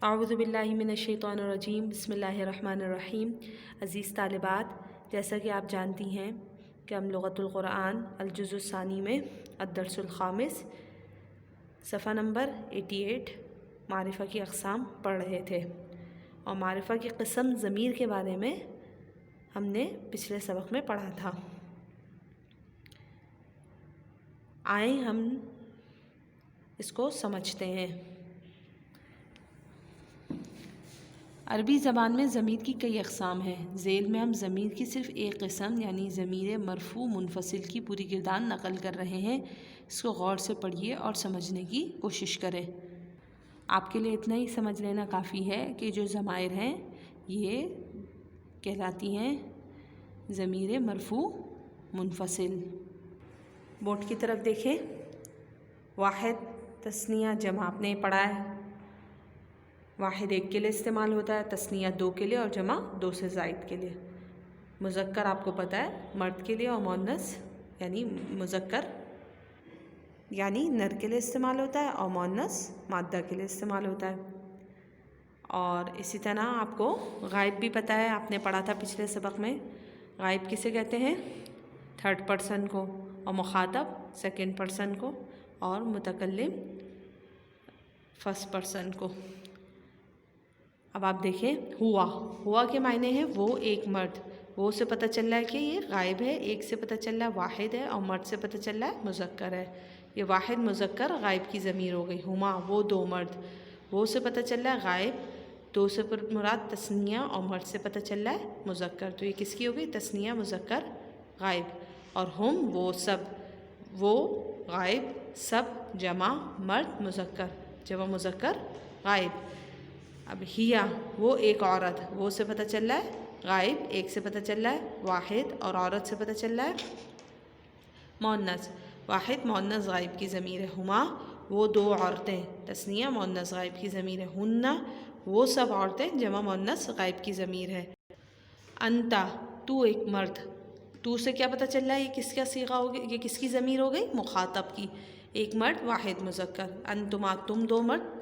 اعوذ باللہ من الشیطان الرجیم بسم اللہ الرحمن الرحیم۔ عزیز طالبات، جیسا کہ آپ جانتی ہیں کہ ہم لغت القرآن الجزء الثانی میں الدرس الخامس صفحہ نمبر 88 معرفہ کی اقسام پڑھ رہے تھے، اور معرفہ کی قسم ضمیر کے بارے میں ہم نے پچھلے سبق میں پڑھا تھا۔ آئیں ہم اس کو سمجھتے ہیں۔ عربی زبان میں ضمیر کی کئی اقسام ہیں۔ ذیل میں ہم ضمیر کی صرف ایک قسم یعنی ضمیر مرفوع منفصل کی پوری گردان نقل کر رہے ہیں۔ اس کو غور سے پڑھیے اور سمجھنے کی کوشش کریں۔ آپ کے لیے اتنا ہی سمجھ لینا کافی ہے کہ جو ضمائر ہیں یہ کہلاتی ہیں ضمیر مرفوع منفصل۔ بورڈ کی طرف دیکھیں، واحد تثنیہ جمع آپ نے پڑھا ہے۔ واحد ایک کے لیے استعمال ہوتا ہے، تثنیہ دو کے لیے اور جمع دو سے زائد کے لیے۔ مذکر آپ کو پتہ ہے مرد کے لیے، اور مؤنث یعنی مذکر یعنی نر کے لیے استعمال ہوتا ہے، اور مؤنث مادہ کے لیے استعمال ہوتا ہے۔ اور اسی طرح آپ کو غائب بھی پتہ ہے، آپ نے پڑھا تھا پچھلے سبق میں۔ غائب کسے کہتے ہیں؟ تھرڈ پرسن کو، اور مخاطب سیکنڈ پرسن کو، اور متکلم فرسٹ پرسن کو۔ اب آپ دیکھیں ہوا کے معنی ہے وہ ایک مرد، وہ سے پتہ چل رہا ہے کہ یہ غائب ہے، ایک سے پتہ چل رہا ہے واحد ہے، اور مرد سے پتہ چل رہا ہے مذکر ہے۔ یہ واحد مذکر غائب کی ضمیر ہو گئی۔ ہما وہ دو مرد، وہ سے پتہ چل رہا ہے غائب، دو سے مراد تثنیہ، اور مرد سے پتہ چل رہا ہے مذکر، تو یہ کس کی ہو گئی؟ تثنیہ مذکر غائب۔ اور ہم وہ سب، وہ غائب، سب جمع مرد مذکر، جمع مذکر غائب۔ اب ہیا وہ ایک عورت، وہ سے پتہ چل رہا ہے غائب، ایک سے پتہ چل رہا ہے واحد، اور عورت سے پتہ چل رہا ہے مؤنث۔ واحد مؤنث غائب کی ضمیر ہے۔ ہما وہ دو عورتیں، تثنیہ مؤنث غائب کی ضمیر ہے۔ ہننا وہ سب عورتیں، جمع مؤنث غائب کی ضمیر ہے۔ انتا تو ایک مرد، تو سے کیا پتہ چل رہا ہے یہ کس کا صیغہ ہو گئی، یہ کس کی ضمیر ہو گئی؟ مخاطب کی۔ ایک مرد واحد مذکر۔ انتما تم دو مرد،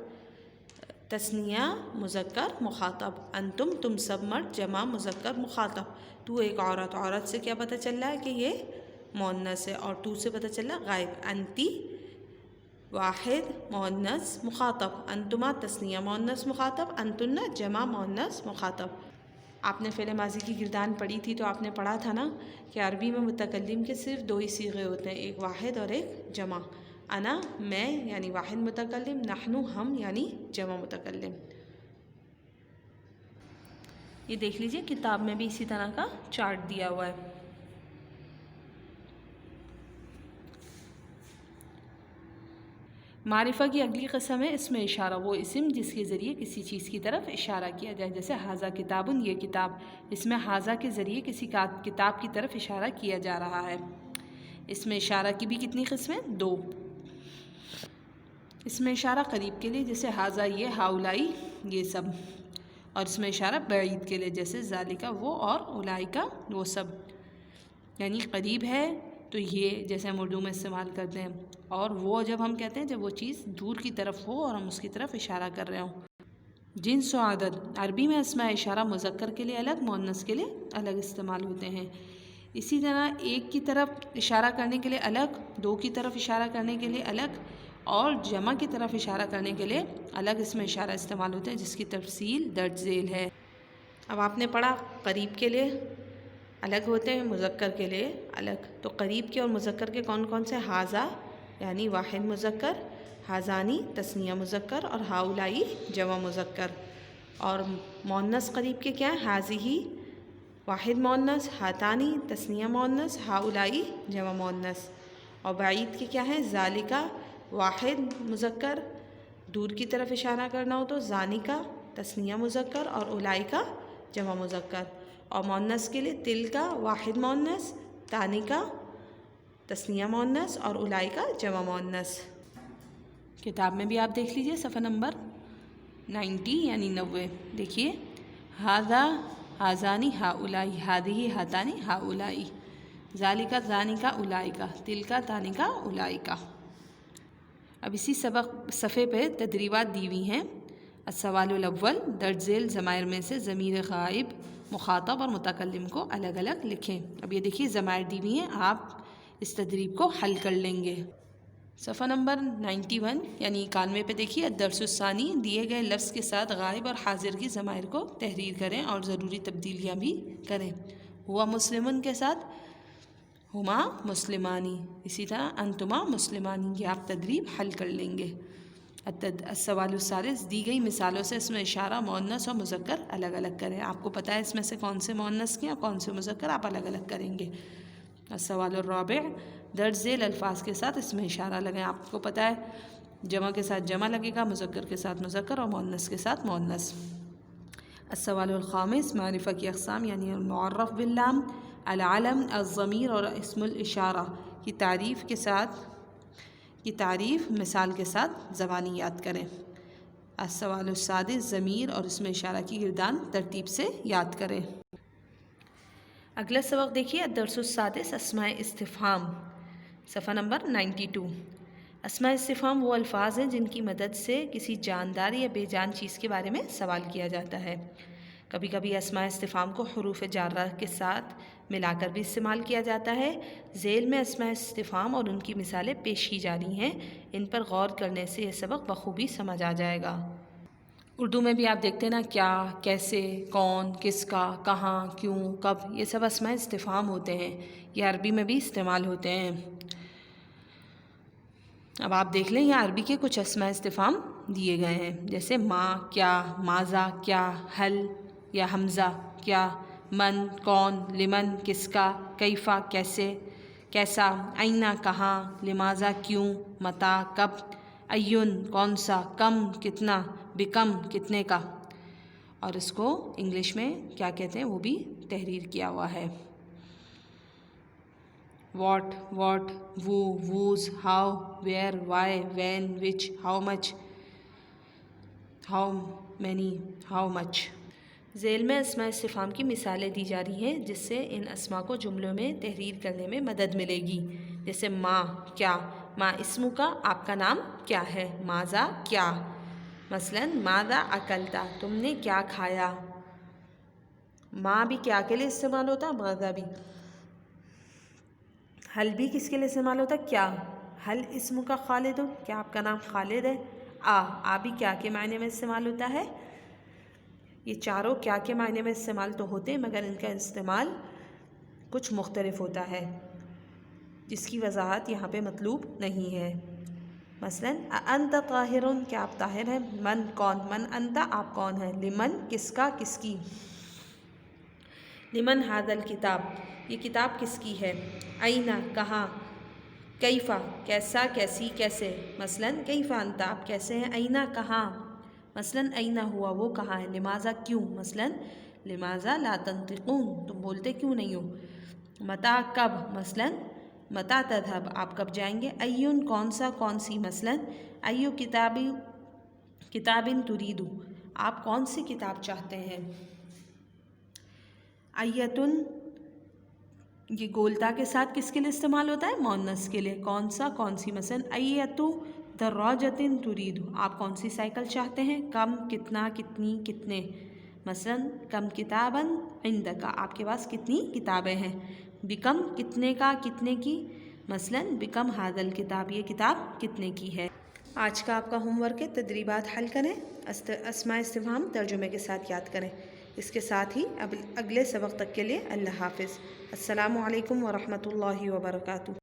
تثنیہ مذکر مخاطب۔ انتم تم سب مرد، جمع مذکر مخاطب۔ تو ایک عورت، عورت سے کیا پتہ چل رہا ہے کہ یہ مؤنث ہے، اور تو سے پتہ چل رہا ہے غائب۔ انتی واحد مؤنث مخاطب، انتما تثنیہ مؤنث مخاطب، انتن جمع مؤنث مخاطب۔ آپ نے فعل ماضی کی گردان پڑھی تھی تو آپ نے پڑھا تھا نا کہ عربی میں متکلم کے صرف دو ہی صیغے ہوتے ہیں، ایک واحد اور ایک جمع۔ انا میں یعنی واحد متکلم، نحنو ہم یعنی جمع متکلم۔ یہ دیکھ لیجئے کتاب میں بھی اسی طرح کا چارٹ دیا ہوا ہے۔ معرفہ کی اگلی قسم ہے اسم اشارہ، وہ اسم جس کے ذریعے کسی چیز کی طرف اشارہ کیا جائے، جیسے ھذا کتابٌ یہ کتاب، اس میں ھذا کے ذریعے کسی کتاب کی طرف اشارہ کیا جا رہا ہے۔ اسم اشارہ کی بھی کتنی قسمیں؟ دو۔ اسم اشارہ قریب کے لیے جیسے ھذا یہ، ہؤلائی یہ سب، اور اسم اشارہ بعید کے لیے جیسے ذالک وہ، اور اولئک وہ سب، یعنی قریب ہے تو یہ جیسے ہم اردو میں استعمال کرتے ہیں، اور وہ جب ہم کہتے ہیں جب وہ چیز دور کی طرف ہو اور ہم اس کی طرف اشارہ کر رہے ہوں۔ جنس و عدد، عربی میں اسماء اشارہ مذکر کے لیے الگ، مؤنث کے لیے الگ استعمال ہوتے ہیں۔ اسی طرح ایک کی طرف اشارہ کرنے کے لیے الگ، دو کی طرف اشارہ کرنے کے لیے الگ، اور جمع کی طرف اشارہ کرنے کے لیے الگ اسم اشارہ استعمال ہوتے ہیں، جس کی تفصیل درج ذیل ہے۔ اب آپ نے پڑھا قریب کے لیے الگ ہوتے ہیں، مذکر کے لیے الگ، تو قریب کے اور مذکر کے کون کون سے؟ ھذا یعنی واحد مذکر، ھذانی تثنیہ مذکر، اور ہؤلائی جمع مذکر۔ اور مؤنث قریب کے کیا ہیں؟ ھذہ واحد مؤنث، ھاتانی تثنیہ مؤنث، ہؤلائی جمع مؤنث۔ اور بعید کے کیا ہیں؟ ذالک واحد مذکر، دور کی طرف اشارہ کرنا ہو تو ذانک تثنیہ مذکر، اور اولئک جمع مذکر۔ اور مؤنث کے لیے تلک واحد مؤنث، تانک تثنیہ مؤنث، اور اولئک جمع مؤنث۔ کتاب میں بھی آپ دیکھ لیجئے صفحہ نمبر 90 یعنی 90، دیکھیے ھذا ھذانی ہؤلائی، ھذہ ھاتانی ہؤلائی، ذالک ذانک اولئک، تلک تانک اولئک۔ اب اسی صفحے پہ تدریبات دی ہوئی ہیں، السوال الاول، درج ذیل ضمائر میں سے ضمیر غائب، مخاطب اور متکلم کو الگ الگ لکھیں۔ اب یہ دیکھیے ضمائر دی ہوئی ہیں، آپ اس تدریب کو حل کر لیں گے۔ صفحہ نمبر 91 یعنی 91 پہ دیکھیے، الدرس الثانی، دیے گئے لفظ کے ساتھ غائب اور حاضر کی ضمائر کو تحریر کریں اور ضروری تبدیلیاں بھی کریں۔ ہوا مسلمن کے ساتھ ہما مسلمانی، اسی طرح انتما مسلمانی، یہ آپ تدریب حل کر لیں گے۔ السوال الثالث، دی گئی مثالوں سے اسم اشارہ مؤنث اور مذکر الگ الگ کریں۔ آپ کو پتہ ہے اس میں سے کون سے مؤنث کے اور کون سے مذکر، آپ الگ الگ کریں گے۔ السوال الرابع، درج ذیل الفاظ کے ساتھ اسم اشارہ لگائیں۔ آپ کو پتہ ہے جمع کے ساتھ جمع لگے گا، مذکر کے ساتھ مذکر اور مؤنث کے ساتھ مؤنث۔ السوال الخامس، معرفہ کی اقسام یعنی المعرف باللام، العلم، الضمیر اور اسم الاشارہ کی تعریف مثال کے ساتھ زبانی یاد کریں۔ السوال السادس، ضمیر اور اسم اشارہ کی گردان ترتیب سے یاد کریں۔ اگلا سبق دیکھیے، الدرس السادس، اسماء استفہام، صفحہ نمبر 92۔ اسماء استفہام وہ الفاظ ہیں جن کی مدد سے کسی جاندار یا بے جان چیز کے بارے میں سوال کیا جاتا ہے۔ کبھی کبھی اسماء استفہام کو حروف جارہ کے ساتھ ملا کر بھی استعمال کیا جاتا ہے۔ ذیل میں اسماء استفہام اور ان کی مثالیں پیش کی جا رہی ہیں، ان پر غور کرنے سے یہ سبق بخوبی سمجھ آ جائے گا۔ اردو میں بھی آپ دیکھتے ہیں نا، کیا، کیسے، کون، کس کا، کہاں، کیوں، کب، یہ سب اسماء استفہام ہوتے ہیں، یہ عربی میں بھی استعمال ہوتے ہیں۔ اب آپ دیکھ لیں، یہاں عربی کے کچھ اسماء استفہام دیے گئے ہیں، جیسے ما کیا، ماذا کیا، حل یا حمزہ کیا، من کون، لمن کس کا، کیفا کیسے، کیسا، اینا کہاں، لماذا کیوں، متا کب، ایون کون سا، کم کتنا، بکم کتنے کا، اور اس کو انگلش میں کیا کہتے ہیں وہ بھی تحریر کیا ہوا ہے۔ What, who, whose, how, where, why, when, which, how much, how many, how much. ذیل میں اسماء استفہام کی مثالیں دی جا رہی ہیں جس سے ان اسماء کو جملوں میں تحریر کرنے میں مدد ملے گی، جیسے ما کیا، ما اسم کا، آپ کا نام کیا ہے، ماذا کیا، مثلاً ماذا اکلتا، تم نے کیا کھایا۔ ما بھی کیا کے لیے استعمال ہوتا ہے، ماذا بھی۔ حل بھی کس کے لیے استعمال ہوتا ہے، کیا، حل اسم کا خالد ہو، کیا آپ کا نام خالد ہے۔ آ بھی کیا کے معنی میں استعمال ہوتا ہے۔ یہ چاروں کیا کے معنی میں استعمال تو ہوتے ہیں، مگر ان کا استعمال کچھ مختلف ہوتا ہے جس کی وضاحت یہاں پہ مطلوب نہیں ہے۔ مثلاً انت طاہر، کیا آپ طاہر ہیں، من کون، من انت آپ کون ہیں، لمن کس کا، کس کی، لمن ھذا الکتاب یہ کتاب کس کی ہے، اینا کہاں، کیفا کیسا، کیسی، کیسے، مثلاً کیفا انت آپ کیسے ہیں، اینا کہاں، مثلاً اینا ہوا وہ کہاں ہے، لماذا کیوں، مثلاً لماذا لا تنطقون تم بولتے کیوں نہیں ہو، متا کب، مثلاً متا تذهب آپ کب جائیں گے، ایون کون سا، کون سی، مثلاً ایو کتاب ترید آپ کون سی کتاب چاہتے ہیں، ایتن یہ گولتا کے ساتھ کس کے لیے استعمال ہوتا ہے، مؤنث کے لیے، کون سا، کون سی، مثلاً ایتو دراجۃ ترید آپ کون سی سائیکل چاہتے ہیں، کم کتنا، کتنی، کتنے، مثلاً کم کتابا عندک آپ کے پاس کتنی کتابیں ہیں، بکم کتنے کا، کتنے کی، مثلاً بکم ھذا الکتاب یہ کتاب کتنے کی ہے۔ آج کا آپ کا ہوم ورک ہے، تدریبات حل کریں، اسماء استفہام ترجمے کے ساتھ یاد کریں۔ اس کے ساتھ ہی اب اگلے سبق تک کے لیے اللہ حافظ۔ السلام علیکم ورحمۃ اللہ وبرکاتہ۔